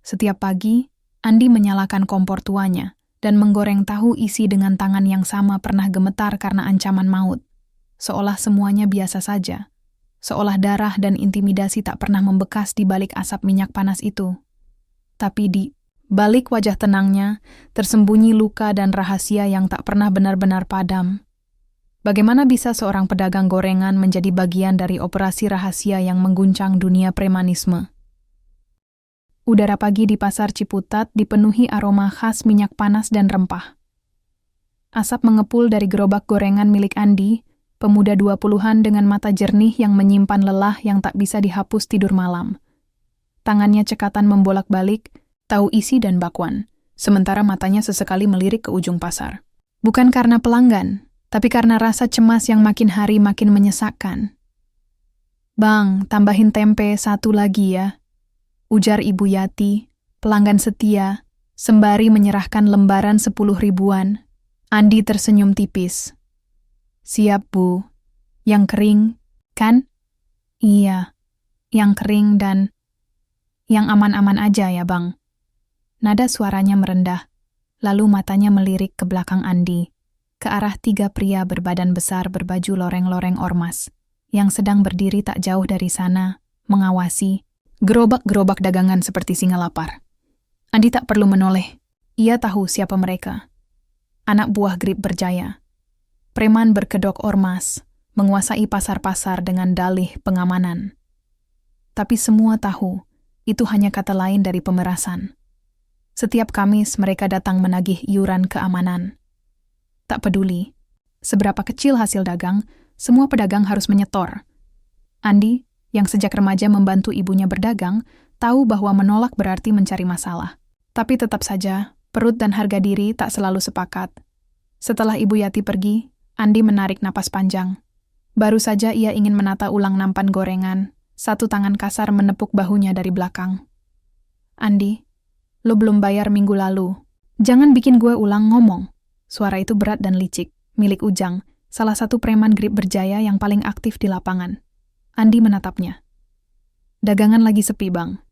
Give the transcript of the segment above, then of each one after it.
Setiap pagi, Andi menyalakan kompor tuanya dan menggoreng tahu isi dengan tangan yang sama pernah gemetar karena ancaman maut. Seolah semuanya biasa saja. Seolah darah dan intimidasi tak pernah membekas di balik asap minyak panas itu. Tapi di balik wajah tenangnya, tersembunyi luka dan rahasia yang tak pernah benar-benar padam. Bagaimana bisa seorang pedagang gorengan menjadi bagian dari operasi rahasia yang mengguncang dunia premanisme? Udara pagi di pasar Ciputat dipenuhi aroma khas minyak panas dan rempah. Asap mengepul dari gerobak gorengan milik Andi, pemuda 20-an dengan mata jernih yang menyimpan lelah yang tak bisa dihapus tidur malam. Tangannya cekatan membolak-balik, tahu isi dan bakwan, sementara matanya sesekali melirik ke ujung pasar. Bukan karena pelanggan, tapi karena rasa cemas yang makin hari makin menyesakkan. "Bang, tambahin tempe satu lagi ya," ujar Ibu Yati, pelanggan setia, sembari menyerahkan lembaran 10 ribuan. Andi tersenyum tipis. "Siap, Bu. Yang kering, kan?" "Iya, yang kering dan yang aman-aman aja ya, Bang." Nada suaranya merendah, lalu matanya melirik ke belakang Andi, ke arah 3 pria berbadan besar berbaju loreng-loreng ormas, yang sedang berdiri tak jauh dari sana, mengawasi gerobak-gerobak dagangan seperti singa lapar. Andi tak perlu menoleh. Ia tahu siapa mereka. Anak buah Grip Berjaya. Preman berkedok ormas, menguasai pasar-pasar dengan dalih pengamanan. Tapi semua tahu, itu hanya kata lain dari pemerasan. Setiap Kamis mereka datang menagih iuran keamanan. Tak peduli, seberapa kecil hasil dagang, semua pedagang harus menyetor. Andi, yang sejak remaja membantu ibunya berdagang, tahu bahwa menolak berarti mencari masalah. Tapi tetap saja, perut dan harga diri tak selalu sepakat. Setelah Ibu Yati pergi, Andi menarik napas panjang. Baru saja ia ingin menata ulang nampan gorengan, satu tangan kasar menepuk bahunya dari belakang. "Andi, lo belum bayar minggu lalu. Jangan bikin gue ulang ngomong." Suara itu berat dan licik, milik Ujang, salah satu preman Grip Berjaya yang paling aktif di lapangan. Andi menatapnya. "Dagangan lagi sepi, Bang.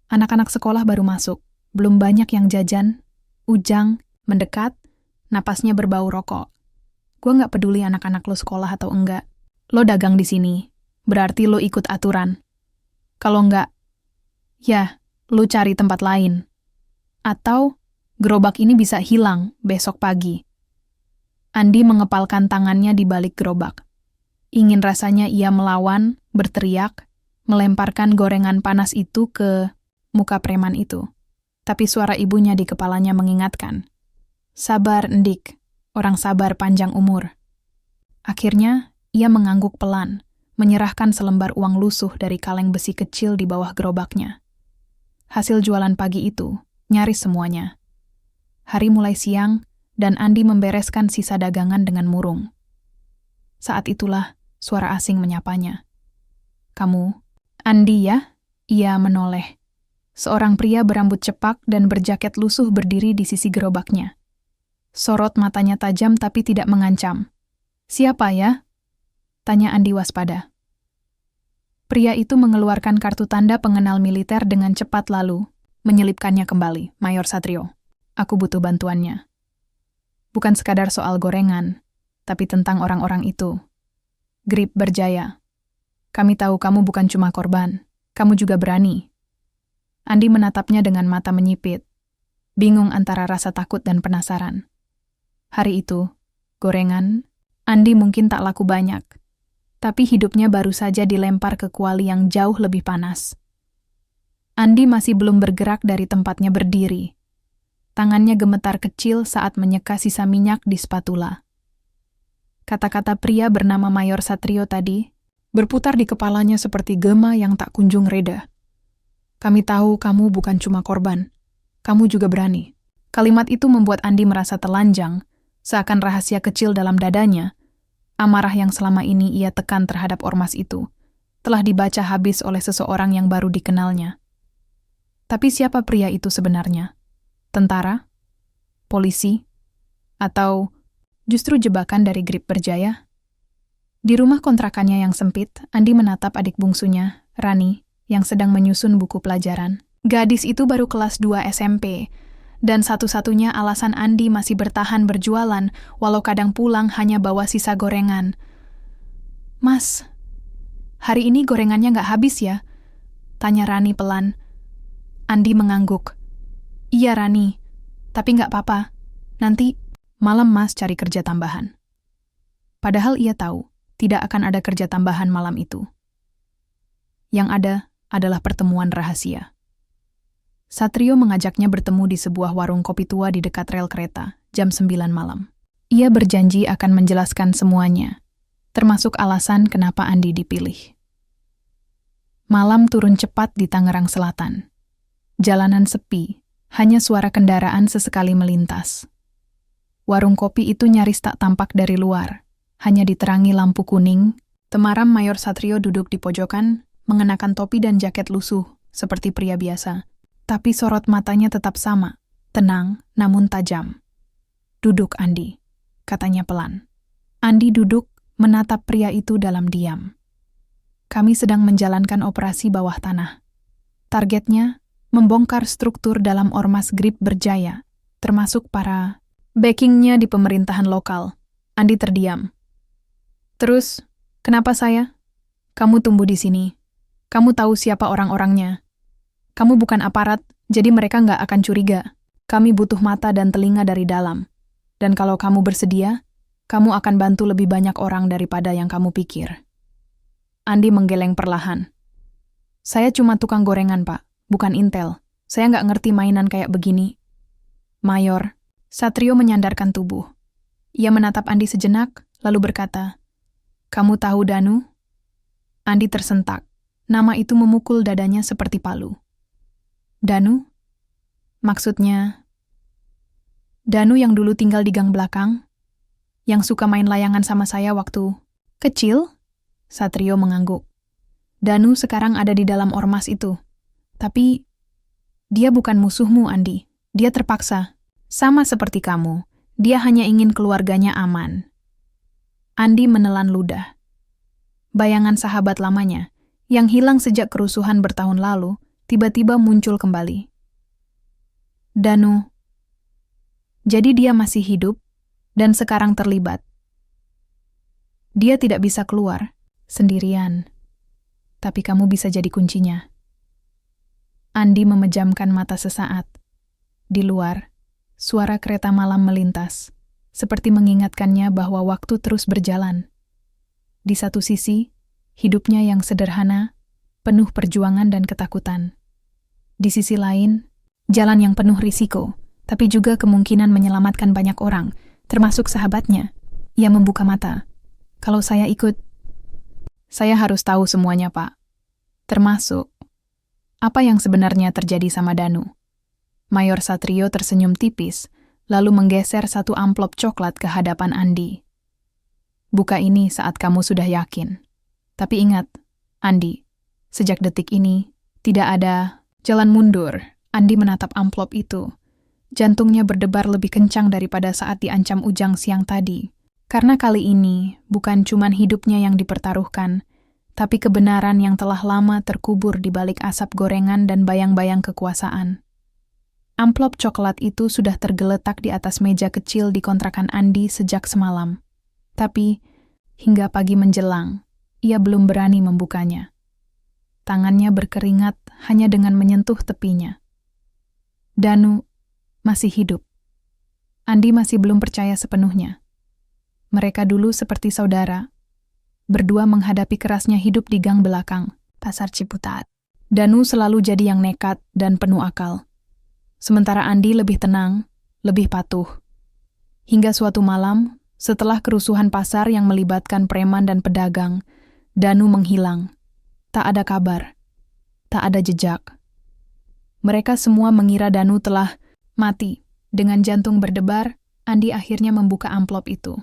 Anak-anak sekolah baru masuk, belum banyak yang jajan." Ujang mendekat, napasnya berbau rokok. "Gue gak peduli anak-anak lo sekolah atau enggak. Lo dagang di sini, berarti lo ikut aturan. Kalau enggak, ya, lo cari tempat lain. Atau gerobak ini bisa hilang besok pagi." Andi mengepalkan tangannya di balik gerobak. Ingin rasanya ia melawan, berteriak, melemparkan gorengan panas itu ke muka preman itu. Tapi suara ibunya di kepalanya mengingatkan. "Sabar, Ndik. Orang sabar panjang umur." Akhirnya, ia mengangguk pelan, menyerahkan selembar uang lusuh dari kaleng besi kecil di bawah gerobaknya. Hasil jualan pagi itu, nyaris semuanya. Hari mulai siang, dan Andi membereskan sisa dagangan dengan murung. Saat itulah, suara asing menyapanya. "Kamu, Andi ya?" Ia menoleh. Seorang pria berambut cepak dan berjaket lusuh berdiri di sisi gerobaknya. Sorot matanya tajam tapi tidak mengancam. "Siapa ya?" tanya Andi waspada. Pria itu mengeluarkan kartu tanda pengenal militer dengan cepat lalu menyelipkannya kembali. "Mayor Satrio, aku butuh bantuannya. Bukan sekadar soal gorengan, tapi tentang orang-orang itu. Grip Berjaya. Kami tahu kamu bukan cuma korban, kamu juga berani." Andi menatapnya dengan mata menyipit, bingung antara rasa takut dan penasaran. Hari itu, gorengan, Andi mungkin tak laku banyak, tapi hidupnya baru saja dilempar ke kuali yang jauh lebih panas. Andi masih belum bergerak dari tempatnya berdiri. Tangannya gemetar kecil saat menyeka sisa minyak di spatula. Kata-kata pria bernama Mayor Satrio tadi berputar di kepalanya seperti gema yang tak kunjung reda. "Kami tahu kamu bukan cuma korban, kamu juga berani." Kalimat itu membuat Andi merasa telanjang, seakan rahasia kecil dalam dadanya, amarah yang selama ini ia tekan terhadap ormas itu, telah dibaca habis oleh seseorang yang baru dikenalnya. Tapi siapa pria itu sebenarnya? Tentara? Polisi? Atau justru jebakan dari Grip Berjaya? Di rumah kontrakannya yang sempit, Andi menatap adik bungsunya, Rani, yang sedang menyusun buku pelajaran. Gadis itu baru kelas 2 SMP, dan satu-satunya alasan Andi masih bertahan berjualan walau kadang pulang hanya bawa sisa gorengan. "Mas, hari ini gorengannya nggak habis ya?" tanya Rani pelan. Andi mengangguk. "Iya Rani, tapi nggak apa-apa. Nanti malam Mas cari kerja tambahan." Padahal ia tahu tidak akan ada kerja tambahan malam itu. Yang ada adalah pertemuan rahasia. Satrio mengajaknya bertemu di sebuah warung kopi tua di dekat rel kereta, jam 9 malam. Ia berjanji akan menjelaskan semuanya, termasuk alasan kenapa Andi dipilih. Malam turun cepat di Tangerang Selatan. Jalanan sepi, hanya suara kendaraan sesekali melintas. Warung kopi itu nyaris tak tampak dari luar, hanya diterangi lampu kuning. Temaram Mayor Satrio duduk di pojokan, mengenakan topi dan jaket lusuh, seperti pria biasa. Tapi sorot matanya tetap sama, tenang namun tajam. "Duduk, Andi," katanya pelan. Andi duduk, menatap pria itu dalam diam. "Kami sedang menjalankan operasi bawah tanah. Targetnya, membongkar struktur dalam Ormas Grip Berjaya, termasuk para backingnya di pemerintahan lokal." Andi terdiam. "Terus, kenapa saya? Kamu tumbuh di sini. Kamu tahu siapa orang-orangnya. Kamu bukan aparat, jadi mereka nggak akan curiga. Kami butuh mata dan telinga dari dalam. Dan kalau kamu bersedia, kamu akan bantu lebih banyak orang daripada yang kamu pikir." Andi menggeleng perlahan. "Saya cuma tukang gorengan, Pak, bukan intel. Saya nggak ngerti mainan kayak begini." "Mayor." Satrio menyandarkan tubuh. Ia menatap Andi sejenak, lalu berkata, "Kamu tahu Danu?" Andi tersentak. Nama itu memukul dadanya seperti palu. "Danu? Maksudnya, Danu yang dulu tinggal di gang belakang? Yang suka main layangan sama saya waktu kecil?" Satrio mengangguk. "Danu sekarang ada di dalam ormas itu. Tapi, dia bukan musuhmu, Andi. Dia terpaksa. Sama seperti kamu. Dia hanya ingin keluarganya aman." Andi menelan ludah. Bayangan sahabat lamanya, yang hilang sejak kerusuhan bertahun lalu, tiba-tiba muncul kembali. "Danu. Jadi dia masih hidup dan sekarang terlibat. Dia tidak bisa keluar sendirian. Tapi kamu bisa jadi kuncinya." Andi memejamkan mata sesaat. Di luar, suara kereta malam melintas, seperti mengingatkannya bahwa waktu terus berjalan. Di satu sisi, hidupnya yang sederhana, penuh perjuangan dan ketakutan. Di sisi lain, jalan yang penuh risiko, tapi juga kemungkinan menyelamatkan banyak orang, termasuk sahabatnya. Ia membuka mata. "Kalau saya ikut, saya harus tahu semuanya, Pak. Termasuk, apa yang sebenarnya terjadi sama Danu." Mayor Satrio tersenyum tipis, lalu menggeser satu amplop coklat ke hadapan Andi. "Buka ini saat kamu sudah yakin. Tapi ingat, Andi, sejak detik ini, tidak ada jalan mundur." Andi menatap amplop itu. Jantungnya berdebar lebih kencang daripada saat diancam Ujang siang tadi. Karena kali ini, bukan cuman hidupnya yang dipertaruhkan, tapi kebenaran yang telah lama terkubur di balik asap gorengan dan bayang-bayang kekuasaan. Amplop coklat itu sudah tergeletak di atas meja kecil di kontrakan Andi sejak semalam. Tapi, hingga pagi menjelang, ia belum berani membukanya. Tangannya berkeringat hanya dengan menyentuh tepinya. Danu masih hidup. Andi masih belum percaya sepenuhnya. Mereka dulu seperti saudara, berdua menghadapi kerasnya hidup di gang belakang, Pasar Ciputat. Danu selalu jadi yang nekat dan penuh akal. Sementara Andi lebih tenang, lebih patuh. Hingga suatu malam, setelah kerusuhan pasar yang melibatkan preman dan pedagang, Danu menghilang. Tak ada kabar, tak ada jejak. Mereka semua mengira Danu telah mati. Dengan jantung berdebar, Andi akhirnya membuka amplop itu.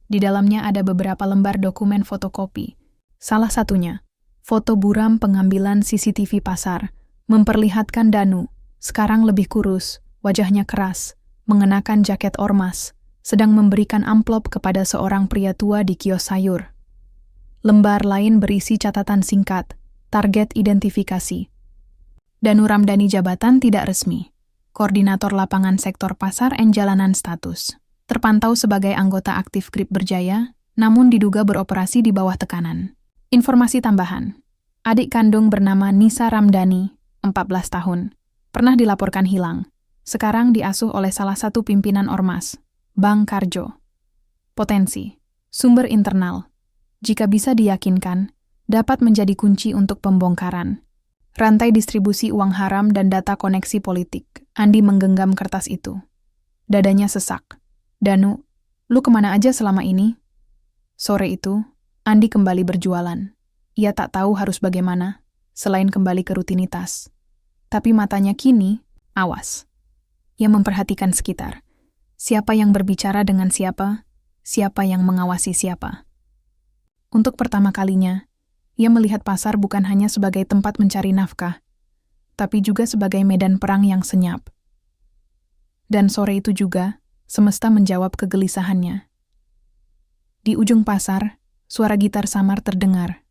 Di dalamnya ada beberapa lembar dokumen fotokopi. Salah satunya, foto buram pengambilan CCTV pasar, memperlihatkan Danu, sekarang lebih kurus, wajahnya keras, mengenakan jaket ormas, sedang memberikan amplop kepada seorang pria tua di kios sayur. Lembar lain berisi catatan singkat, target identifikasi. Danu Ramdhani jabatan tidak resmi. Koordinator lapangan sektor pasar and jalanan status. Terpantau sebagai anggota aktif Grip Berjaya, namun diduga beroperasi di bawah tekanan. Informasi tambahan. Adik kandung bernama Nisa Ramdhani, 14 tahun, pernah dilaporkan hilang. Sekarang diasuh oleh salah satu pimpinan ormas, Bang Karjo. Potensi. Sumber internal. Jika bisa diyakinkan, dapat menjadi kunci untuk pembongkaran. Rantai distribusi uang haram dan data koneksi politik. Andi menggenggam kertas itu. Dadanya sesak. Danu, lu kemana aja selama ini? Sore itu, Andi kembali berjualan. Ia tak tahu harus bagaimana, selain kembali ke rutinitas. Tapi matanya kini, awas. Ia memperhatikan sekitar. Siapa yang berbicara dengan siapa, siapa yang mengawasi siapa. Untuk pertama kalinya, ia melihat pasar bukan hanya sebagai tempat mencari nafkah, tapi juga sebagai medan perang yang senyap. Dan sore itu juga, semesta menjawab kegelisahannya. Di ujung pasar, suara gitar samar terdengar.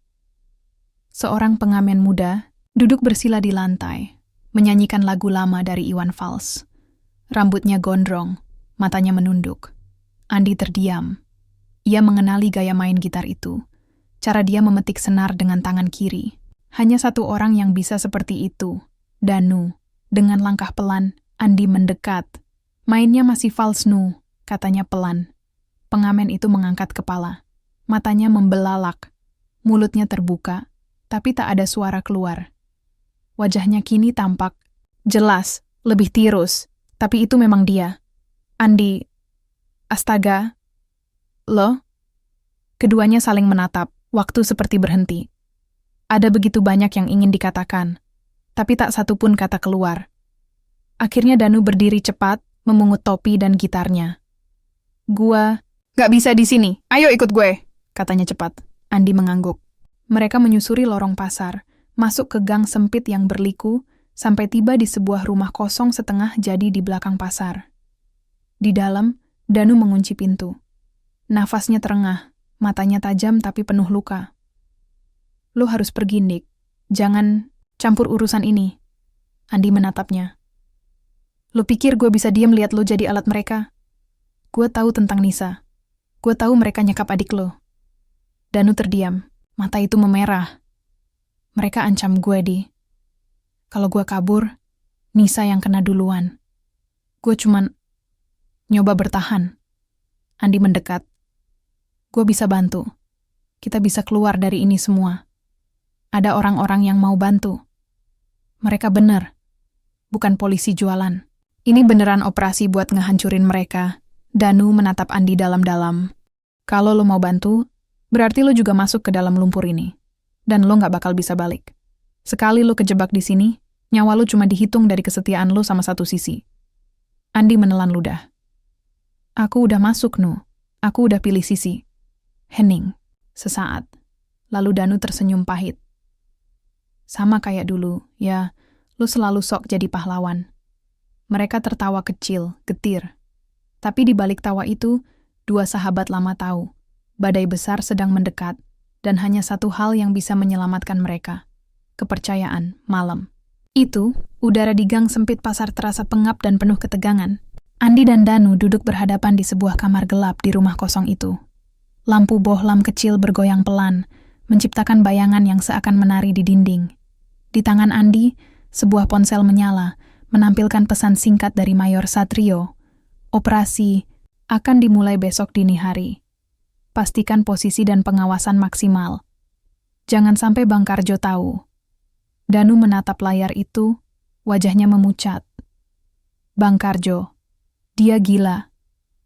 Seorang pengamen muda duduk bersila di lantai, menyanyikan lagu lama dari Iwan Fals. Rambutnya gondrong, matanya menunduk. Andi terdiam. Ia mengenali gaya main gitar itu. Cara dia memetik senar dengan tangan kiri. Hanya satu orang yang bisa seperti itu, Danu. Dengan langkah pelan, Andi mendekat. Mainnya masih fals, Nu, katanya pelan. Pengamen itu mengangkat kepala. Matanya membelalak. Mulutnya terbuka, tapi tak ada suara keluar. Wajahnya kini tampak jelas, lebih tirus, tapi itu memang dia. Andi, astaga, lo? Keduanya saling menatap, waktu seperti berhenti. Ada begitu banyak yang ingin dikatakan, tapi tak satu pun kata keluar. Akhirnya Danu berdiri cepat, memungut topi dan gitarnya. Gua gak bisa di sini, ayo ikut gue, katanya cepat. Andi mengangguk. Mereka menyusuri lorong pasar, masuk ke gang sempit yang berliku, sampai tiba di sebuah rumah kosong setengah jadi di belakang pasar. Di dalam, Danu mengunci pintu. Nafasnya terengah, matanya tajam tapi penuh luka. Lu harus pergi, Nick. Jangan campur urusan ini. Andi menatapnya. Lu pikir gue bisa diam lihat lu jadi alat mereka? Gue tahu tentang Nisa. Gue tahu mereka nyekap adik lu. Danu terdiam. Mata itu memerah. Mereka ancam gue, Di. Kalau gue kabur, Nisa yang kena duluan. Gue cuman nyoba bertahan. Andi mendekat. Gue bisa bantu. Kita bisa keluar dari ini semua. Ada orang-orang yang mau bantu. Mereka bener. Bukan polisi jualan. Ini beneran operasi buat ngehancurin mereka. Danu menatap Andi dalam-dalam. Kalau lo mau bantu, berarti lo juga masuk ke dalam lumpur ini. Dan lo gak bakal bisa balik. Sekali lo kejebak di sini, nyawa lo cuma dihitung dari kesetiaan lo sama satu sisi. Andi menelan ludah. Aku udah masuk, Nu. Aku udah pilih sisi. Hening. Sesaat. Lalu Danu tersenyum pahit. Sama kayak dulu, ya, lo selalu sok jadi pahlawan. Mereka tertawa kecil, getir. Tapi di balik tawa itu, dua sahabat lama tahu. Badai besar sedang mendekat, dan hanya satu hal yang bisa menyelamatkan mereka. Kepercayaan, malam. Itu, udara di gang sempit pasar terasa pengap dan penuh ketegangan. Andi dan Danu duduk berhadapan di sebuah kamar gelap di rumah kosong itu. Lampu bohlam kecil bergoyang pelan, menciptakan bayangan yang seakan menari di dinding. Di tangan Andi, sebuah ponsel menyala, menampilkan pesan singkat dari Mayor Satrio. Operasi akan dimulai besok dini hari. Pastikan posisi dan pengawasan maksimal. Jangan sampai Bang Karjo tahu. Danu menatap layar itu, wajahnya memucat. Bang Karjo, dia gila.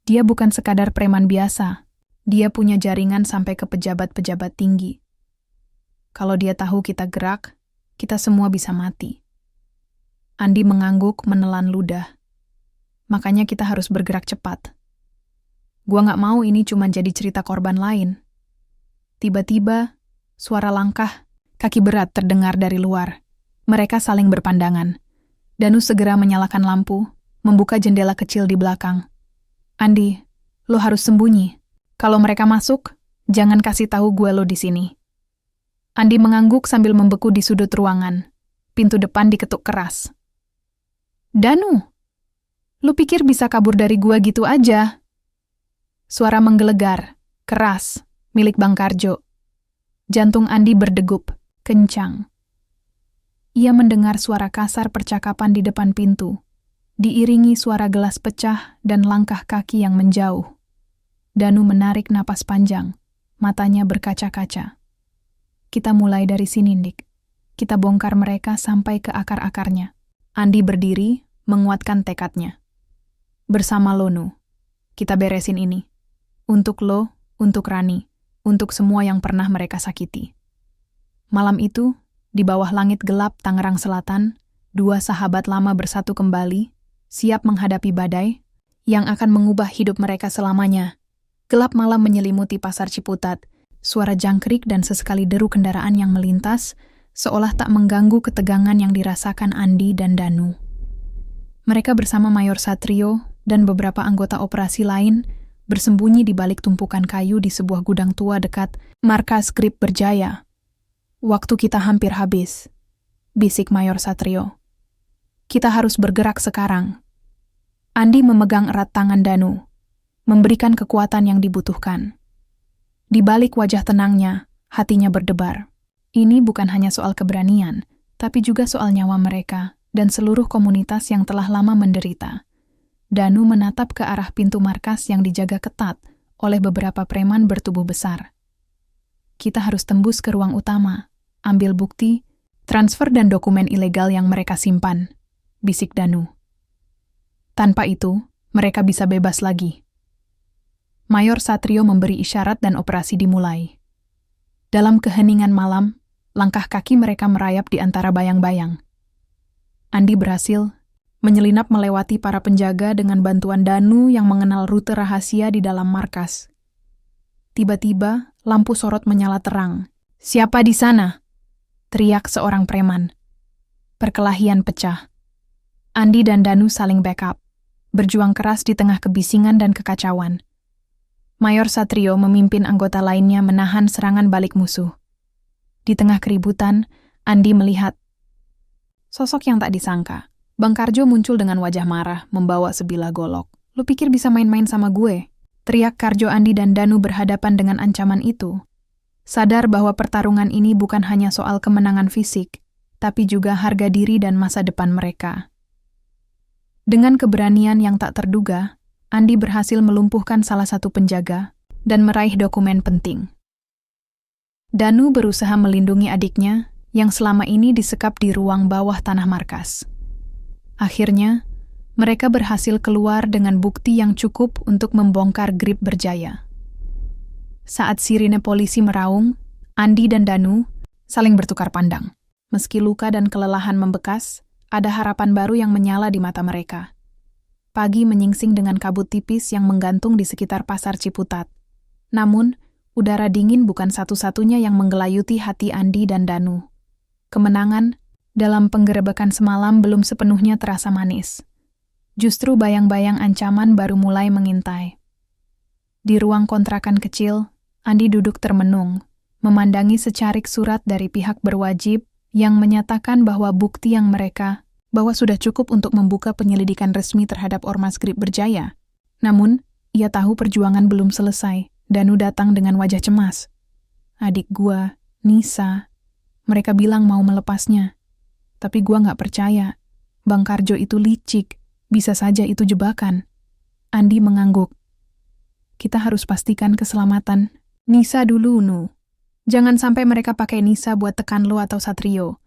Dia bukan sekadar preman biasa. Dia punya jaringan sampai ke pejabat-pejabat tinggi. Kalau dia tahu kita gerak, kita semua bisa mati. Andi mengangguk menelan ludah. Makanya kita harus bergerak cepat. Gua gak mau ini cuma jadi cerita korban lain. Tiba-tiba, suara langkah, kaki berat terdengar dari luar. Mereka saling berpandangan. Danu segera menyalakan lampu, membuka jendela kecil di belakang. Andi, lo harus sembunyi. Kalau mereka masuk, jangan kasih tahu gue lo di sini. Andi mengangguk sambil membeku di sudut ruangan. Pintu depan diketuk keras. "Danu, lu pikir bisa kabur dari gua gitu aja?" Suara menggelegar, keras, milik Bang Karjo. Jantung Andi berdegup, kencang. Ia mendengar suara kasar percakapan di depan pintu, diiringi suara gelas pecah dan langkah kaki yang menjauh. Danu menarik napas panjang, matanya berkaca-kaca. "Kita mulai dari sini, Dik. Kita bongkar mereka sampai ke akar-akarnya." Andi berdiri, menguatkan tekadnya. "Bersama Lonu, kita beresin ini. Untuk lo, untuk Rani, untuk semua yang pernah mereka sakiti." Malam itu, di bawah langit gelap Tangerang Selatan, dua sahabat lama bersatu kembali, siap menghadapi badai yang akan mengubah hidup mereka selamanya. Gelap malam menyelimuti pasar Ciputat, suara jangkrik dan sesekali deru kendaraan yang melintas, seolah tak mengganggu ketegangan yang dirasakan Andi dan Danu. Mereka bersama Mayor Satrio dan beberapa anggota operasi lain bersembunyi di balik tumpukan kayu di sebuah gudang tua dekat markas Grip Berjaya. "Waktu kita hampir habis," bisik Mayor Satrio. "Kita harus bergerak sekarang." Andi memegang erat tangan Danu, memberikan kekuatan yang dibutuhkan. Di balik wajah tenangnya, hatinya berdebar. Ini bukan hanya soal keberanian, tapi juga soal nyawa mereka dan seluruh komunitas yang telah lama menderita. Danu menatap ke arah pintu markas yang dijaga ketat oleh beberapa preman bertubuh besar. "Kita harus tembus ke ruang utama, ambil bukti, transfer dan dokumen ilegal yang mereka simpan," bisik Danu. "Tanpa itu, mereka bisa bebas lagi." Mayor Satrio memberi isyarat dan operasi dimulai. Dalam keheningan malam, langkah kaki mereka merayap di antara bayang-bayang. Andi berhasil menyelinap melewati para penjaga dengan bantuan Danu yang mengenal rute rahasia di dalam markas. Tiba-tiba, lampu sorot menyala terang. "Siapa di sana?" teriak seorang preman. Perkelahian pecah. Andi dan Danu saling backup, berjuang keras di tengah kebisingan dan kekacauan. Mayor Satrio memimpin anggota lainnya menahan serangan balik musuh. Di tengah keributan, Andi melihat sosok yang tak disangka. Bang Karjo muncul dengan wajah marah, membawa sebilah golok. "Lu pikir bisa main-main sama gue?" teriak Karjo. Andi dan Danu berhadapan dengan ancaman itu, sadar bahwa pertarungan ini bukan hanya soal kemenangan fisik, tapi juga harga diri dan masa depan mereka. Dengan keberanian yang tak terduga, Andi berhasil melumpuhkan salah satu penjaga dan meraih dokumen penting. Danu berusaha melindungi adiknya yang selama ini disekap di ruang bawah tanah markas. Akhirnya, mereka berhasil keluar dengan bukti yang cukup untuk membongkar Grip Berjaya. Saat sirine polisi meraung, Andi dan Danu saling bertukar pandang. Meski luka dan kelelahan membekas, ada harapan baru yang menyala di mata mereka. Pagi menyingsing dengan kabut tipis yang menggantung di sekitar pasar Ciputat. Namun, udara dingin bukan satu-satunya yang menggelayuti hati Andi dan Danu. Kemenangan dalam penggerebekan semalam belum sepenuhnya terasa manis. Justru bayang-bayang ancaman baru mulai mengintai. Di ruang kontrakan kecil, Andi duduk termenung, memandangi secarik surat dari pihak berwajib yang menyatakan bahwa bukti yang mereka bawa sudah cukup untuk membuka penyelidikan resmi terhadap Ormas Grip Berjaya. Namun, ia tahu perjuangan belum selesai. Danu datang dengan wajah cemas. "Adik gua, Nisa, mereka bilang mau melepasnya. Tapi gua nggak percaya. Bang Karjo itu licik, bisa saja itu jebakan." Andi mengangguk. "Kita harus pastikan keselamatan Nisa dulu, Nu. Jangan sampai mereka pakai Nisa buat tekan lo atau Satrio."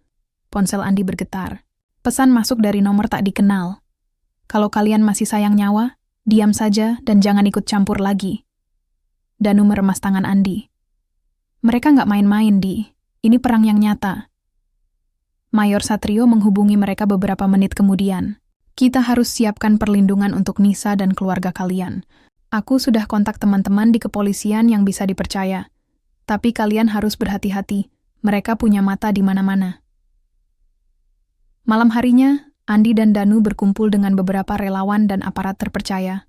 Ponsel Andi bergetar. Pesan masuk dari nomor tak dikenal. "Kalau kalian masih sayang nyawa, diam saja dan jangan ikut campur lagi." Danu meremas tangan Andi. "Mereka nggak main-main, Di. Ini perang yang nyata." Mayor Satrio menghubungi mereka beberapa menit kemudian. "Kita harus siapkan perlindungan untuk Nisa dan keluarga kalian. Aku sudah kontak teman-teman di kepolisian yang bisa dipercaya. Tapi kalian harus berhati-hati. Mereka punya mata di mana-mana." Malam harinya, Andi dan Danu berkumpul dengan beberapa relawan dan aparat terpercaya.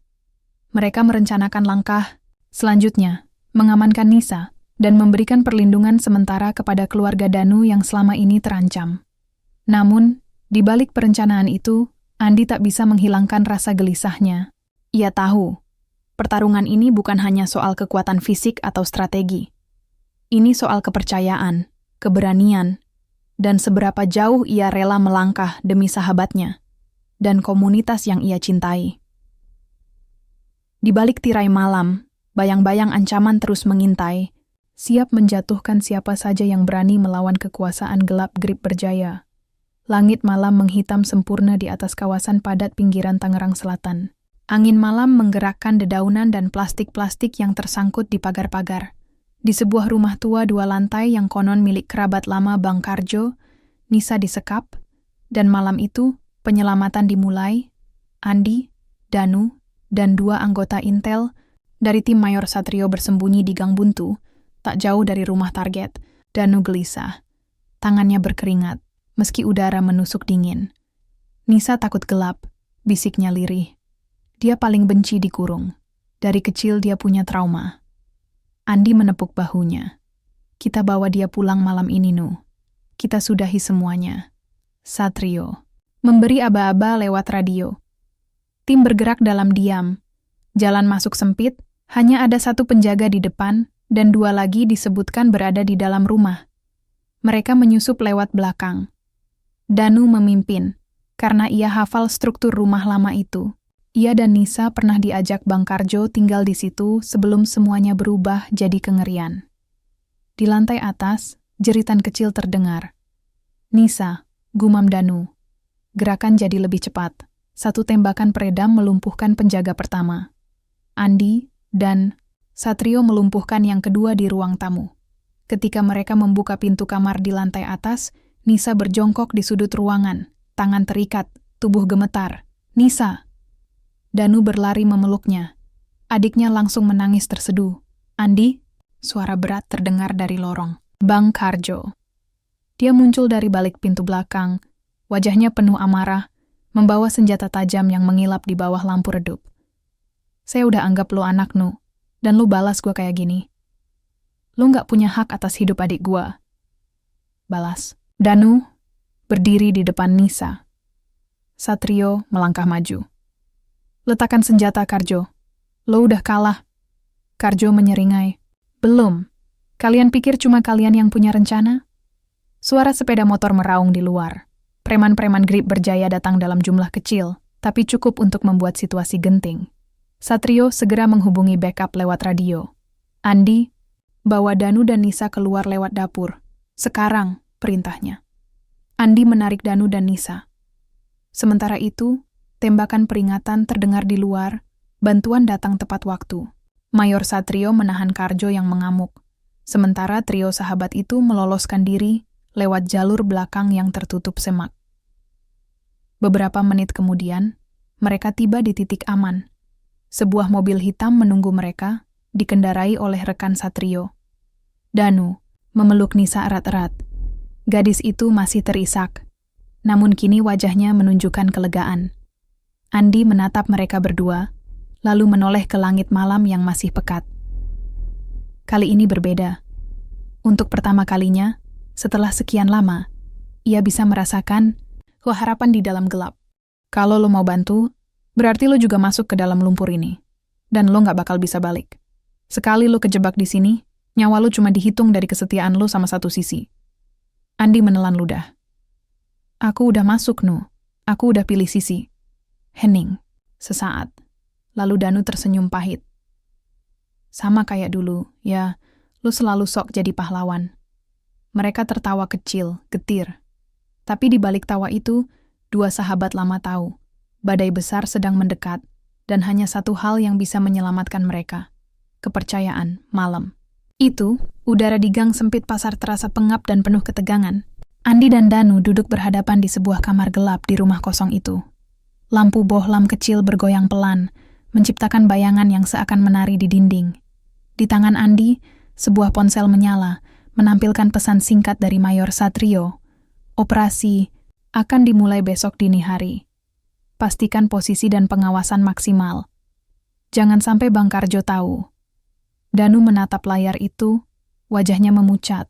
Mereka merencanakan langkah selanjutnya, mengamankan Nisa dan memberikan perlindungan sementara kepada keluarga Danu yang selama ini terancam. Namun, di balik perencanaan itu, Andi tak bisa menghilangkan rasa gelisahnya. Ia tahu, pertarungan ini bukan hanya soal kekuatan fisik atau strategi. Ini soal kepercayaan, keberanian, dan seberapa jauh ia rela melangkah demi sahabatnya dan komunitas yang ia cintai. Di balik tirai malam, bayang-bayang ancaman terus mengintai, siap menjatuhkan siapa saja yang berani melawan kekuasaan gelap Grip Berjaya. Langit malam menghitam sempurna di atas kawasan padat pinggiran Tangerang Selatan. Angin malam menggerakkan dedaunan dan plastik-plastik yang tersangkut di pagar-pagar. Di sebuah rumah tua 2 lantai yang konon milik kerabat lama Bang Karjo, Nisa disekap, dan malam itu penyelamatan dimulai. Andi, Danu, dan 2 anggota Intel dari tim Mayor Satrio bersembunyi di gang buntu, tak jauh dari rumah target. Danu gelisah. Tangannya berkeringat, meski udara menusuk dingin. Nisa takut gelap, bisiknya lirih. Dia paling benci dikurung. Dari kecil dia punya trauma. Andi menepuk bahunya. Kita bawa dia pulang malam ini, Nu. Kita sudahi semuanya. Satrio memberi aba-aba lewat radio. Tim bergerak dalam diam. Jalan masuk sempit, hanya ada 1 penjaga di depan, dan 2 lagi disebutkan berada di dalam rumah. Mereka menyusup lewat belakang. Danu memimpin, karena ia hafal struktur rumah lama itu. Ia dan Nisa pernah diajak Bang Karjo tinggal di situ sebelum semuanya berubah jadi kengerian. Di lantai atas, jeritan kecil terdengar. Nisa, gumam Danu. Gerakan jadi lebih cepat. 1 tembakan peredam melumpuhkan penjaga pertama. Andi dan Satrio melumpuhkan yang kedua di ruang tamu. Ketika mereka membuka pintu kamar di lantai atas, Nisa berjongkok di sudut ruangan, tangan terikat, tubuh gemetar. Nisa! Danu berlari memeluknya. Adiknya langsung menangis terseduh. Andi? Suara berat terdengar dari lorong. Bang Karjo. Dia muncul dari balik pintu belakang, wajahnya penuh amarah, membawa senjata tajam yang mengilap di bawah lampu redup. Saya udah anggap lo anak, Nu, dan lo balas gua kayak gini. Lo nggak punya hak atas hidup adik gua. Balas. Danu berdiri di depan Nisa. Satrio melangkah maju. Letakkan senjata, Karjo. Lo udah kalah. Karjo menyeringai. Belum. Kalian pikir cuma kalian yang punya rencana? Suara sepeda motor meraung di luar. Preman-preman Grip Berjaya datang dalam jumlah kecil, tapi cukup untuk membuat situasi genting. Satrio segera menghubungi backup lewat radio. Andi, bawa Danu dan Nisa keluar lewat dapur. Sekarang, perintahnya. Andi menarik Danu dan Nisa. Sementara itu, tembakan peringatan terdengar di luar, bantuan datang tepat waktu. Mayor Satrio menahan Karjo yang mengamuk. Sementara trio sahabat itu meloloskan diri lewat jalur belakang yang tertutup semak. Beberapa menit kemudian, mereka tiba di titik aman. Sebuah mobil hitam menunggu mereka, dikendarai oleh rekan Satrio. Danu memeluk Nisa erat-erat. Gadis itu masih terisak, namun kini wajahnya menunjukkan kelegaan. Andi menatap mereka berdua, lalu menoleh ke langit malam yang masih pekat. Kali ini berbeda. Untuk pertama kalinya, setelah sekian lama, ia bisa merasakan keharapan di dalam gelap. Kalau lo mau bantu, berarti lo juga masuk ke dalam lumpur ini. Dan lo gak bakal bisa balik. Sekali lo kejebak di sini, nyawa lo cuma dihitung dari kesetiaan lo sama satu sisi. Andi menelan ludah. Aku udah masuk, Nu. Aku udah pilih sisi. Hening. Sesaat. Lalu Danu tersenyum pahit. Sama kayak dulu, ya, lo selalu sok jadi pahlawan. Mereka tertawa kecil, getir. Tapi di balik tawa itu, 2 sahabat lama tahu. Badai besar sedang mendekat, dan hanya satu hal yang bisa menyelamatkan mereka. Kepercayaan, malam. Itu, udara di gang sempit pasar terasa pengap dan penuh ketegangan. Andi dan Danu duduk berhadapan di sebuah kamar gelap di rumah kosong itu. Lampu bohlam kecil bergoyang pelan, menciptakan bayangan yang seakan menari di dinding. Di tangan Andi, sebuah ponsel menyala, menampilkan pesan singkat dari Mayor Satrio. Operasi akan dimulai besok dini hari. Pastikan posisi dan pengawasan maksimal. Jangan sampai Bang Karjo tahu. Danu menatap layar itu, wajahnya memucat.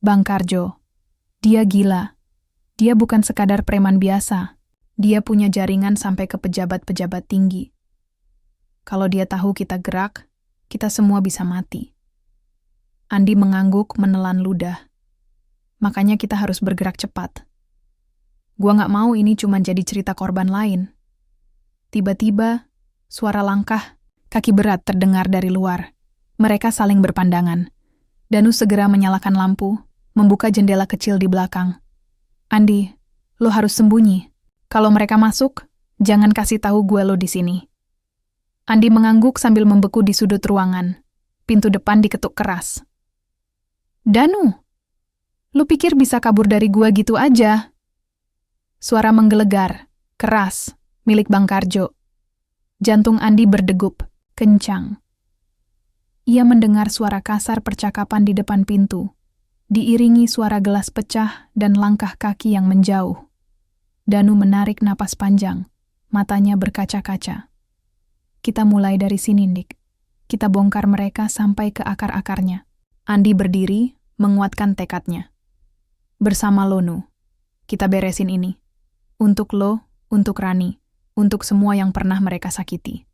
Bang Karjo, dia gila. Dia bukan sekadar preman biasa. Dia punya jaringan sampai ke pejabat-pejabat tinggi. Kalau dia tahu kita gerak, kita semua bisa mati. Andi mengangguk menelan ludah. Makanya kita harus bergerak cepat. Gua nggak mau ini cuma jadi cerita korban lain. Tiba-tiba, suara langkah, kaki berat terdengar dari luar. Mereka saling berpandangan. Danu segera menyalakan lampu, membuka jendela kecil di belakang. Andi, lo harus sembunyi. Kalau mereka masuk, jangan kasih tahu gue lo di sini. Andi mengangguk sambil membeku di sudut ruangan. Pintu depan diketuk keras. Danu, lo pikir bisa kabur dari gue gitu aja? Suara menggelegar, keras, milik Bang Karjo. Jantung Andi berdegup, kencang. Ia mendengar suara kasar percakapan di depan pintu, diiringi suara gelas pecah dan langkah kaki yang menjauh. Danu menarik napas panjang, matanya berkaca-kaca. Kita mulai dari sini, Dik. Kita bongkar mereka sampai ke akar-akarnya. Andi berdiri, menguatkan tekadnya. Bersama lo, Nu. Kita beresin ini. Untuk lo, untuk Rani, untuk semua yang pernah mereka sakiti.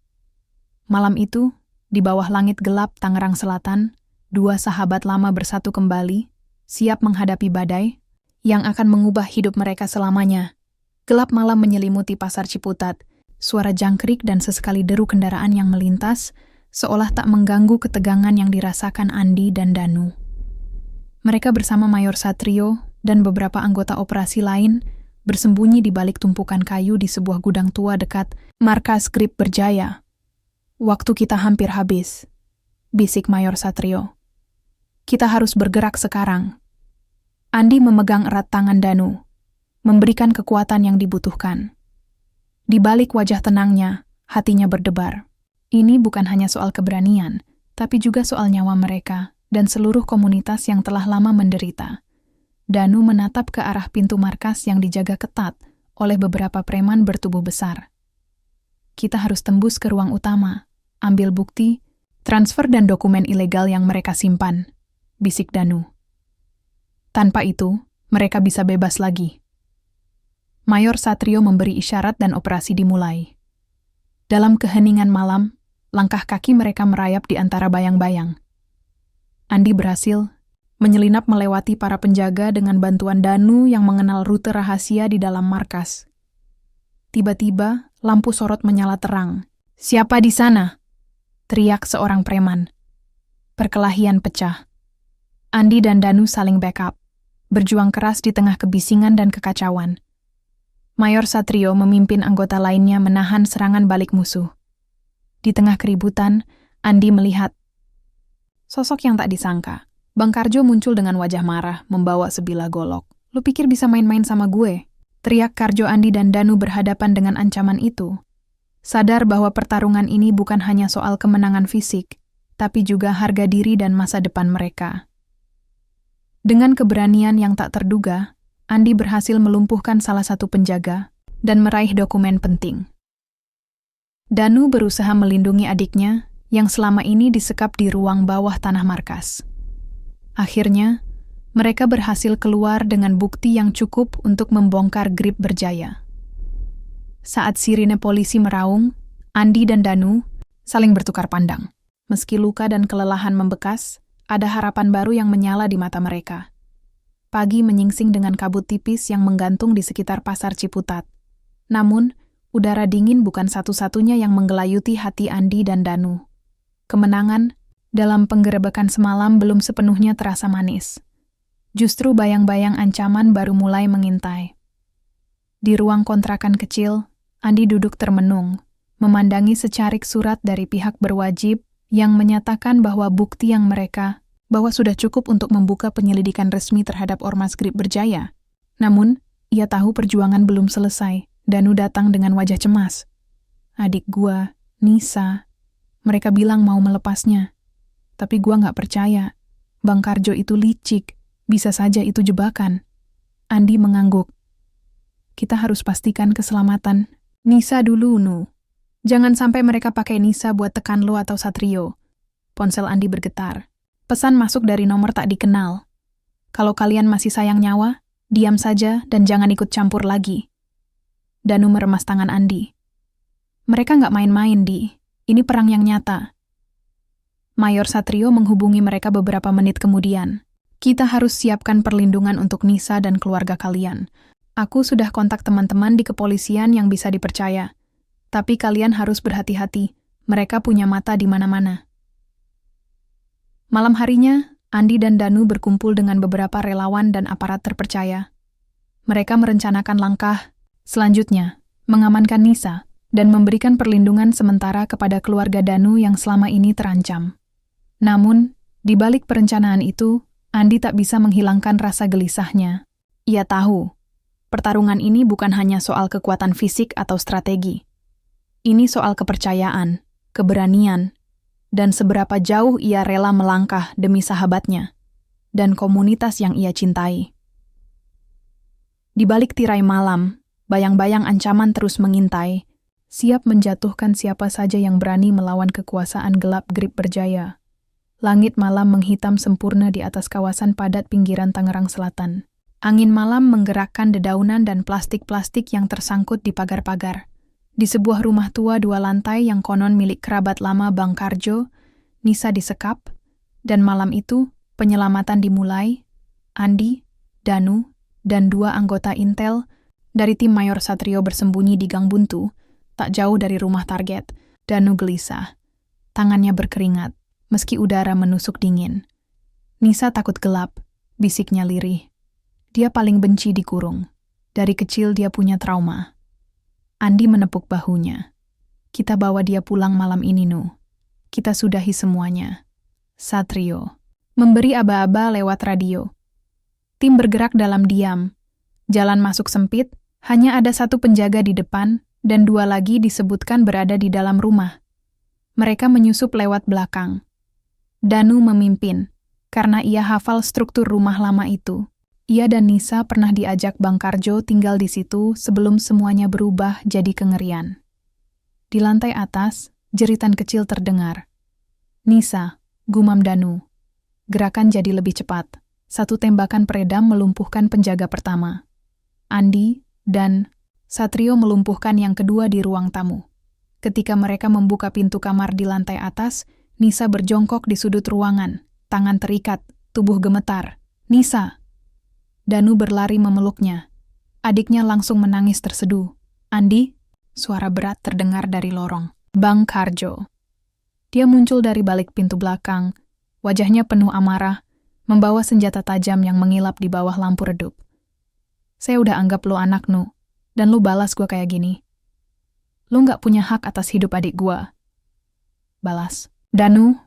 Malam itu, di bawah langit gelap Tangerang Selatan, dua sahabat lama bersatu kembali, siap menghadapi badai yang akan mengubah hidup mereka selamanya. Gelap malam menyelimuti pasar Ciputat, suara jangkrik dan sesekali deru kendaraan yang melintas, seolah tak mengganggu ketegangan yang dirasakan Andi dan Danu. Mereka bersama Mayor Satrio dan beberapa anggota operasi lain bersembunyi di balik tumpukan kayu di sebuah gudang tua dekat markas Grip Berjaya. Waktu kita hampir habis, bisik Mayor Satrio. Kita harus bergerak sekarang. Andi memegang erat tangan Danu, memberikan kekuatan yang dibutuhkan. Di balik wajah tenangnya, hatinya berdebar. Ini bukan hanya soal keberanian, tapi juga soal nyawa mereka dan seluruh komunitas yang telah lama menderita. Danu menatap ke arah pintu markas yang dijaga ketat oleh beberapa preman bertubuh besar. Kita harus tembus ke ruang utama, ambil bukti, transfer dan dokumen ilegal yang mereka simpan, bisik Danu. Tanpa itu, mereka bisa bebas lagi. Mayor Satrio memberi isyarat dan operasi dimulai. Dalam keheningan malam, langkah kaki mereka merayap di antara bayang-bayang. Andi berhasil menyelinap melewati para penjaga dengan bantuan Danu yang mengenal rute rahasia di dalam markas. Tiba-tiba, lampu sorot menyala terang. "Siapa di sana?" teriak seorang preman. Perkelahian pecah. Andi dan Danu saling backup, berjuang keras di tengah kebisingan dan kekacauan. Mayor Satrio memimpin anggota lainnya menahan serangan balik musuh. Di tengah keributan, Andi melihat sosok yang tak disangka. Bang Karjo muncul dengan wajah marah, membawa sebilah golok. "Lu pikir bisa main-main sama gue?" teriak Karjo. Andi dan Danu berhadapan dengan ancaman itu. Sadar bahwa pertarungan ini bukan hanya soal kemenangan fisik, tapi juga harga diri dan masa depan mereka. Dengan keberanian yang tak terduga, Andi berhasil melumpuhkan salah satu penjaga dan meraih dokumen penting. Danu berusaha melindungi adiknya yang selama ini disekap di ruang bawah tanah markas. Akhirnya, mereka berhasil keluar dengan bukti yang cukup untuk membongkar Grip Berjaya. Saat sirine polisi meraung, Andi dan Danu saling bertukar pandang. Meski luka dan kelelahan membekas, ada harapan baru yang menyala di mata mereka. Pagi menyingsing dengan kabut tipis yang menggantung di sekitar pasar Ciputat. Namun, udara dingin bukan satu-satunya yang menggelayuti hati Andi dan Danu. Kemenangan dalam penggerebekan semalam belum sepenuhnya terasa manis. Justru bayang-bayang ancaman baru mulai mengintai. Di ruang kontrakan kecil, Andi duduk termenung, memandangi secarik surat dari pihak berwajib yang menyatakan bahwa bukti yang bahwa sudah cukup untuk membuka penyelidikan resmi terhadap Ormas Grip Berjaya. Namun, ia tahu perjuangan belum selesai. Danu datang dengan wajah cemas. "Adik gua, Nisa, mereka bilang mau melepasnya. Tapi gua nggak percaya. Bang Karjo itu licik, bisa saja itu jebakan." Andi mengangguk. "Kita harus pastikan keselamatan Nisa dulu, Nu. Jangan sampai mereka pakai Nisa buat tekan lo atau Satrio." Ponsel Andi bergetar. Pesan masuk dari nomor tak dikenal. "Kalau kalian masih sayang nyawa, Diam saja dan jangan ikut campur lagi. Danu meremas tangan Andi. Mereka nggak main-main, Di. Ini perang yang nyata. Mayor Satrio menghubungi mereka beberapa menit kemudian. Kita harus siapkan perlindungan untuk Nisa dan keluarga kalian. Aku sudah kontak teman-teman di kepolisian yang bisa dipercaya. Tapi kalian harus berhati-hati. Mereka punya mata di mana-mana. Malam harinya, Andi dan Danu berkumpul dengan beberapa relawan dan aparat terpercaya. Mereka merencanakan langkah selanjutnya, mengamankan Nisa dan memberikan perlindungan sementara kepada keluarga Danu yang selama ini terancam. Namun, di balik perencanaan itu, Andi tak bisa menghilangkan rasa gelisahnya. Ia tahu, pertarungan ini bukan hanya soal kekuatan fisik atau strategi. Ini soal kepercayaan, keberanian, dan seberapa jauh ia rela melangkah demi sahabatnya dan komunitas yang ia cintai. Di balik tirai malam, bayang-bayang ancaman terus mengintai, siap menjatuhkan siapa saja yang berani melawan kekuasaan gelap Grip Berjaya. Langit malam menghitam sempurna di atas kawasan padat pinggiran Tangerang Selatan. Angin malam menggerakkan dedaunan dan plastik-plastik yang tersangkut di pagar-pagar. Di sebuah rumah tua 2 lantai yang konon milik kerabat lama Bang Karjo, Nisa disekap, dan malam itu penyelamatan dimulai. Andi, Danu, dan 2 anggota Intel dari tim Mayor Satrio bersembunyi di gang buntu, tak jauh dari rumah target. Danu gelisah. Tangannya berkeringat, meski udara menusuk dingin. Nisa takut gelap, bisiknya lirih. Dia paling benci dikurung. Dari kecil dia punya trauma. Andi menepuk bahunya. Kita bawa dia pulang malam ini, Nu. Kita sudahi semuanya. Satrio memberi aba-aba lewat radio. Tim bergerak dalam diam. Jalan masuk sempit, hanya ada 1 penjaga di depan, dan 2 lagi disebutkan berada di dalam rumah. Mereka menyusup lewat belakang. Danu memimpin, karena ia hafal struktur rumah lama itu. Ia dan Nisa pernah diajak Bang Karjo tinggal di situ sebelum semuanya berubah jadi kengerian. Di lantai atas, jeritan kecil terdengar. Nisa, gumam Danu. Gerakan jadi lebih cepat. 1 tembakan peredam melumpuhkan penjaga pertama. Andi dan Satrio melumpuhkan yang kedua di ruang tamu. Ketika mereka membuka pintu kamar di lantai atas, Nisa berjongkok di sudut ruangan, tangan terikat, tubuh gemetar. Nisa! Danu berlari memeluknya. Adiknya langsung menangis terseduh. Andi? Suara berat terdengar dari lorong. Bang Karjo. Dia muncul dari balik pintu belakang, wajahnya penuh amarah, membawa senjata tajam yang mengilap di bawah lampu redup. Saya udah anggap lo anak, Nu, dan lo balas gue kayak gini. Lo nggak punya hak atas hidup adik gue. Balas. Danu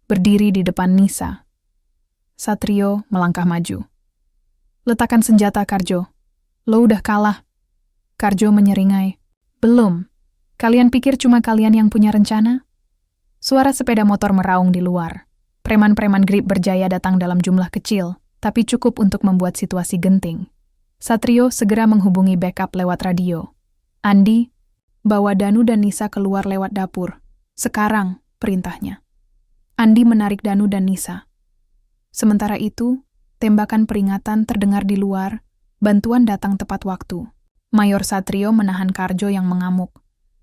berdiri di depan Nisa. Satrio melangkah maju. Letakkan senjata, Karjo. Lo udah kalah. Karjo menyeringai. Belum. Kalian pikir cuma kalian yang punya rencana? Suara sepeda motor meraung di luar. Preman-preman Grip Berjaya datang dalam jumlah kecil, tapi cukup untuk membuat situasi genting. Satrio segera menghubungi backup lewat radio. Andi, bawa Danu dan Nisa keluar lewat dapur. Sekarang, perintahnya. Andi menarik Danu dan Nisa. Sementara itu, tembakan peringatan terdengar di luar, bantuan datang tepat waktu. Mayor Satrio menahan Karjo yang mengamuk,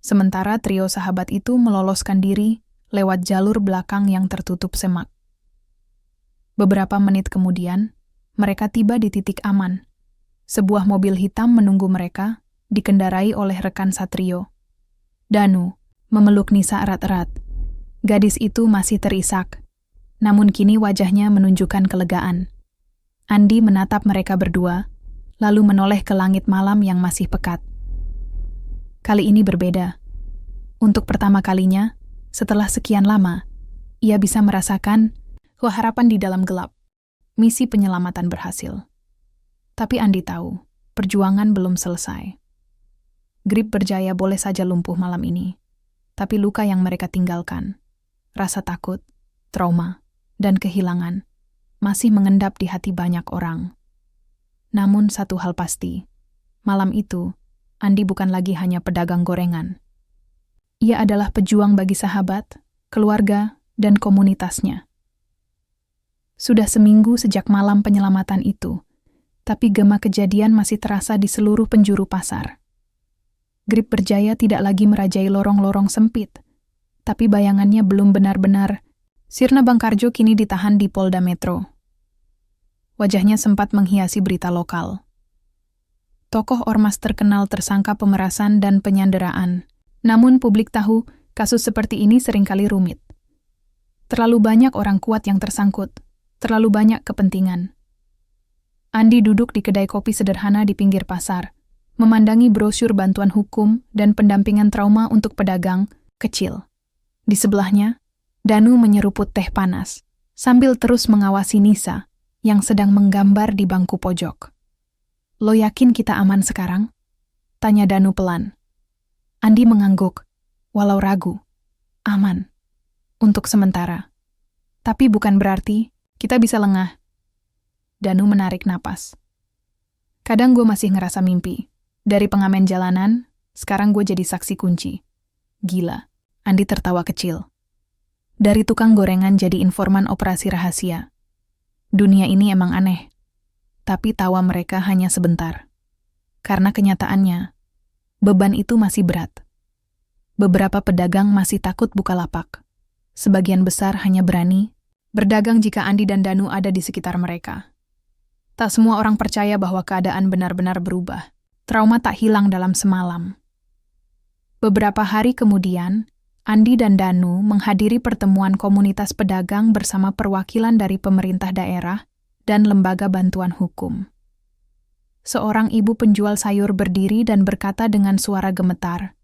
sementara trio sahabat itu meloloskan diri lewat jalur belakang yang tertutup semak. Beberapa menit kemudian, mereka tiba di titik aman. Sebuah mobil hitam menunggu mereka, dikendarai oleh rekan Satrio. Danu memeluk Nisa erat-erat. Gadis itu masih terisak, namun kini wajahnya menunjukkan kelegaan. Andi menatap mereka berdua, lalu menoleh ke langit malam yang masih pekat. Kali ini berbeda. Untuk pertama kalinya, setelah sekian lama, ia bisa merasakan keharapan di dalam gelap. Misi penyelamatan berhasil. Tapi Andi tahu, perjuangan belum selesai. Grip Berjaya boleh saja lumpuh malam ini, tapi luka yang mereka tinggalkan, rasa takut, trauma, dan kehilangan, masih mengendap di hati banyak orang. Namun satu hal pasti, malam itu, Andi bukan lagi hanya pedagang gorengan. Ia adalah pejuang bagi sahabat, keluarga, dan komunitasnya. Sudah seminggu sejak malam penyelamatan itu, tapi gema kejadian masih terasa di seluruh penjuru pasar. Grip Berjaya tidak lagi merajai lorong-lorong sempit, tapi bayangannya belum benar-benar. Sirna Bangkarjo kini ditahan di Polda Metro. Wajahnya sempat menghiasi berita lokal. Tokoh ormas terkenal tersangka pemerasan dan penyanderaan. Namun publik tahu, kasus seperti ini seringkali rumit. Terlalu banyak orang kuat yang tersangkut, terlalu banyak kepentingan. Andi duduk di kedai kopi sederhana di pinggir pasar, memandangi brosur bantuan hukum dan pendampingan trauma untuk pedagang kecil. Di sebelahnya, Danu menyeruput teh panas, sambil terus mengawasi Nisa yang sedang menggambar di bangku pojok. "Lo yakin kita aman sekarang?" tanya Danu pelan. Andi mengangguk, walau ragu. "Aman. Untuk sementara. Tapi bukan berarti kita bisa lengah." Danu menarik napas. "Kadang gue masih ngerasa mimpi. Dari pengamen jalanan, sekarang gue jadi saksi kunci." "Gila." Andi tertawa kecil. "Dari tukang gorengan jadi informan operasi rahasia. Dunia ini emang aneh. Tapi tawa mereka hanya sebentar. Karena kenyataannya, beban itu masih berat. Beberapa pedagang masih takut buka lapak. Sebagian besar hanya berani berdagang jika Andi dan Danu ada di sekitar mereka. Tak semua orang percaya bahwa keadaan benar-benar berubah. Trauma tak hilang dalam semalam." Beberapa hari kemudian, Andi dan Danu menghadiri pertemuan komunitas pedagang bersama perwakilan dari pemerintah daerah dan lembaga bantuan hukum. Seorang ibu penjual sayur berdiri dan berkata dengan suara gemetar,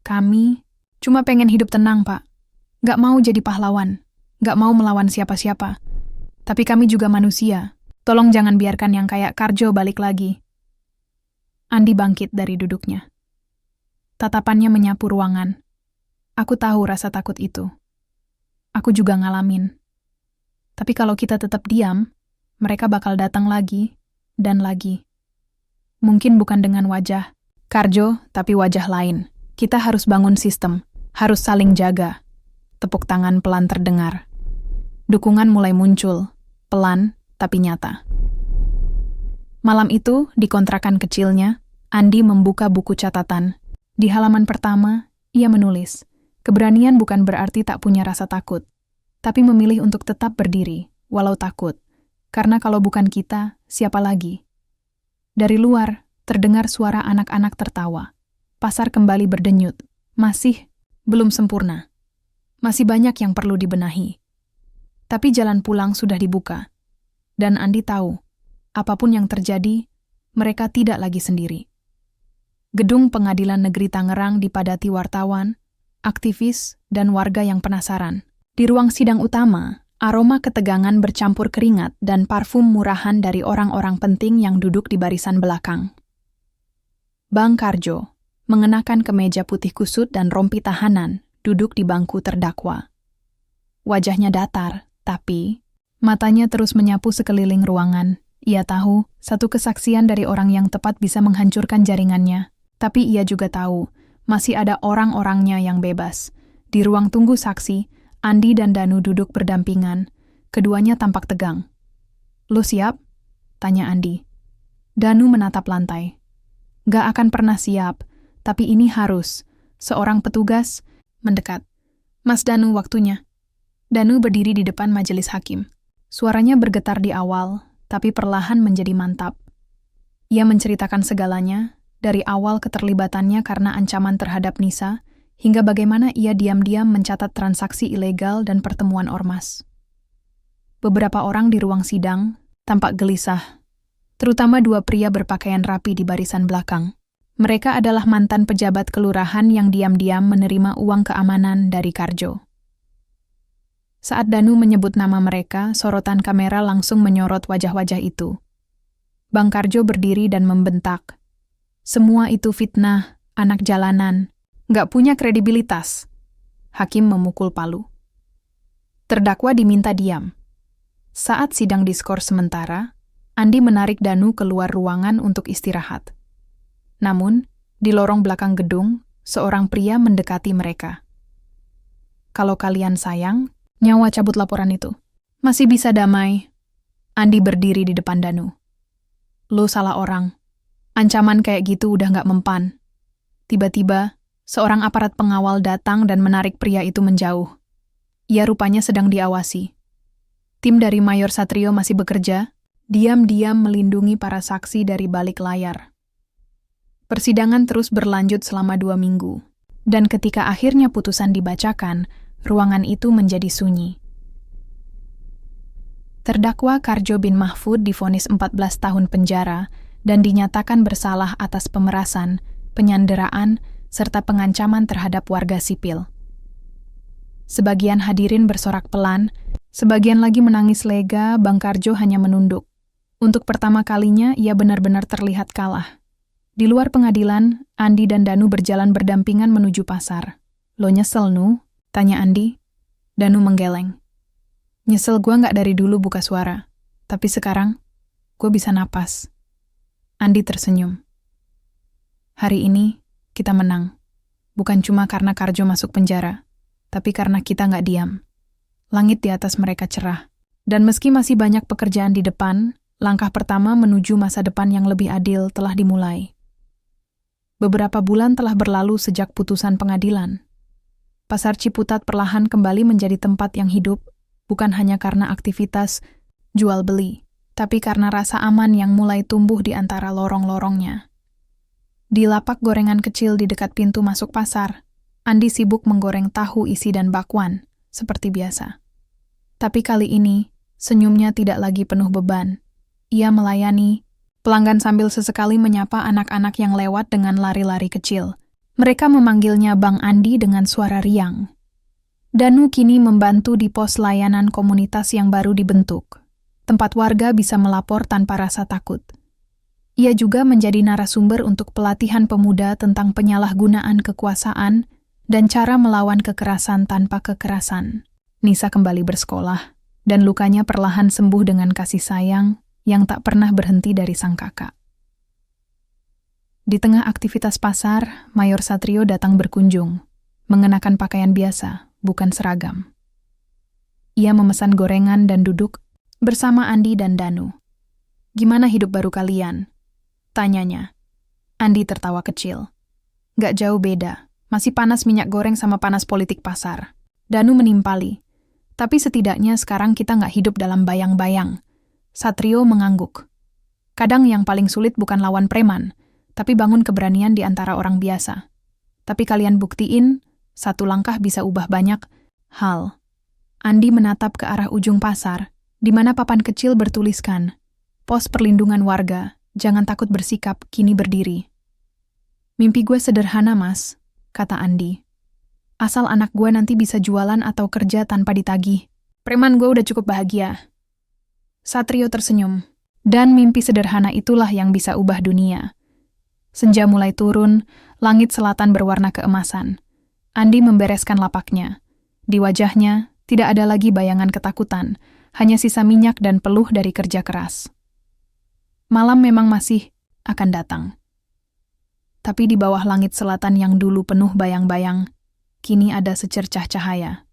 "Kami cuma pengen hidup tenang, Pak. Gak mau jadi pahlawan, gak mau melawan siapa-siapa. Tapi kami juga manusia. Tolong jangan biarkan yang kayak Karjo balik lagi." Andi bangkit dari duduknya. Tatapannya menyapu ruangan. "Aku tahu rasa takut itu. Aku juga ngalamin. Tapi kalau kita tetap diam, mereka bakal datang lagi dan lagi. Mungkin bukan dengan wajah Karjo, tapi wajah lain. Kita harus bangun sistem, harus saling jaga." Tepuk tangan pelan terdengar. Dukungan mulai muncul, pelan tapi nyata. Malam itu, di kontrakan kecilnya, Andi membuka buku catatan. Di halaman pertama, ia menulis, "Keberanian bukan berarti tak punya rasa takut, tapi memilih untuk tetap berdiri, walau takut. Karena kalau bukan kita, siapa lagi?" Dari luar, terdengar suara anak-anak tertawa. Pasar kembali berdenyut. Masih belum sempurna. Masih banyak yang perlu dibenahi. Tapi jalan pulang sudah dibuka. Dan Andi tahu, apapun yang terjadi, mereka tidak lagi sendiri. Gedung Pengadilan Negeri Tangerang dipadati wartawan, aktivis, dan warga yang penasaran. Di ruang sidang utama, aroma ketegangan bercampur keringat dan parfum murahan dari orang-orang penting yang duduk di barisan belakang. Bang Karjo, mengenakan kemeja putih kusut dan rompi tahanan, duduk di bangku terdakwa. Wajahnya datar, tapi matanya terus menyapu sekeliling ruangan. Ia tahu, satu kesaksian dari orang yang tepat bisa menghancurkan jaringannya. Tapi ia juga tahu, masih ada orang-orangnya yang bebas. Di ruang tunggu saksi, Andi dan Danu duduk berdampingan. Keduanya tampak tegang. "Lo siap?" tanya Andi. Danu menatap lantai. "Gak akan pernah siap, tapi ini harus." Seorang petugas mendekat. "Mas Danu, waktunya." Danu berdiri di depan majelis hakim. Suaranya bergetar di awal, tapi perlahan menjadi mantap. Ia menceritakan segalanya, dari awal keterlibatannya karena ancaman terhadap Nisa, hingga bagaimana ia diam-diam mencatat transaksi ilegal dan pertemuan ormas. Beberapa orang di ruang sidang tampak gelisah, terutama dua pria berpakaian rapi di barisan belakang. Mereka adalah mantan pejabat kelurahan yang diam-diam menerima uang keamanan dari Karjo. Saat Danu menyebut nama mereka, sorotan kamera langsung menyorot wajah-wajah itu. Bang Karjo berdiri dan membentak. "Semua itu fitnah, anak jalanan. Nggak punya kredibilitas." Hakim memukul palu. Terdakwa diminta diam. Saat sidang diskors sementara, Andi menarik Danu keluar ruangan untuk istirahat. Namun, di lorong belakang gedung, seorang pria mendekati mereka. "Kalau kalian sayang, nyawa cabut laporan itu. Masih bisa damai." Andi berdiri di depan Danu. Lo salah orang. Ancaman kayak gitu udah nggak mempan. Tiba-tiba, seorang aparat pengawal datang dan menarik pria itu menjauh. Ia rupanya sedang diawasi. Tim dari Mayor Satrio masih bekerja, diam-diam melindungi para saksi dari balik layar. Persidangan terus berlanjut selama 2 minggu, dan ketika akhirnya putusan dibacakan, ruangan itu menjadi sunyi. Terdakwa Karjo bin Mahfud divonis 14 tahun penjara dan dinyatakan bersalah atas pemerasan, penyanderaan, serta pengancaman terhadap warga sipil. Sebagian hadirin bersorak pelan, sebagian lagi menangis lega. Bang Karjo hanya menunduk. Untuk pertama kalinya, ia benar-benar terlihat kalah. Di luar pengadilan, Andi dan Danu berjalan berdampingan menuju pasar. "Lo nyesel, Nu?" tanya Andi. Danu menggeleng. "Nyesel gua nggak dari dulu buka suara. Tapi sekarang, gua bisa napas." Andi tersenyum. "Hari ini, kita menang. Bukan cuma karena Karjo masuk penjara, tapi karena kita nggak diam." Langit di atas mereka cerah. Dan meski masih banyak pekerjaan di depan, langkah pertama menuju masa depan yang lebih adil telah dimulai. Beberapa bulan telah berlalu sejak putusan pengadilan. Pasar Ciputat perlahan kembali menjadi tempat yang hidup, bukan hanya karena aktivitas jual beli, tapi karena rasa aman yang mulai tumbuh di antara lorong-lorongnya. Di lapak gorengan kecil di dekat pintu masuk pasar, Andi sibuk menggoreng tahu isi dan bakwan, seperti biasa. Tapi kali ini, senyumnya tidak lagi penuh beban. Ia melayani pelanggan sambil sesekali menyapa anak-anak yang lewat dengan lari-lari kecil. Mereka memanggilnya Bang Andi dengan suara riang. Danu kini membantu di pos layanan komunitas yang baru dibentuk. Tempat warga bisa melapor tanpa rasa takut. Ia juga menjadi narasumber untuk pelatihan pemuda tentang penyalahgunaan kekuasaan dan cara melawan kekerasan tanpa kekerasan. Nisa kembali bersekolah, dan lukanya perlahan sembuh dengan kasih sayang yang tak pernah berhenti dari sang kakak. Di tengah aktivitas pasar, Mayor Satrio datang berkunjung, mengenakan pakaian biasa, bukan seragam. Ia memesan gorengan dan duduk bersama Andi dan Danu. "Gimana hidup baru kalian?" tanyanya. Andi tertawa kecil. "Gak jauh beda. Masih panas minyak goreng sama panas politik pasar." Danu menimpali. "Tapi setidaknya sekarang kita nggak hidup dalam bayang-bayang." Satrio mengangguk. "Kadang yang paling sulit bukan lawan preman, tapi bangun keberanian di antara orang biasa. Tapi kalian buktiin, satu langkah bisa ubah banyak hal." Andi menatap ke arah ujung pasar, di mana papan kecil bertuliskan, "Pos Perlindungan Warga, jangan takut bersikap, kini berdiri." "Mimpi gue sederhana, Mas," kata Andi. "Asal anak gue nanti bisa jualan atau kerja tanpa ditagih. Preman gue udah cukup bahagia." Satrio tersenyum. Dan mimpi sederhana itulah yang bisa ubah dunia. Senja mulai turun, langit selatan berwarna keemasan. Andi membereskan lapaknya. Di wajahnya, tidak ada lagi bayangan ketakutan, hanya sisa minyak dan peluh dari kerja keras. Malam memang masih akan datang. Tapi di bawah langit selatan yang dulu penuh bayang-bayang, kini ada secercah cahaya.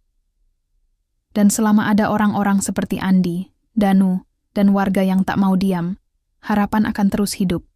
Dan selama ada orang-orang seperti Andi, Danu, dan warga yang tak mau diam, harapan akan terus hidup.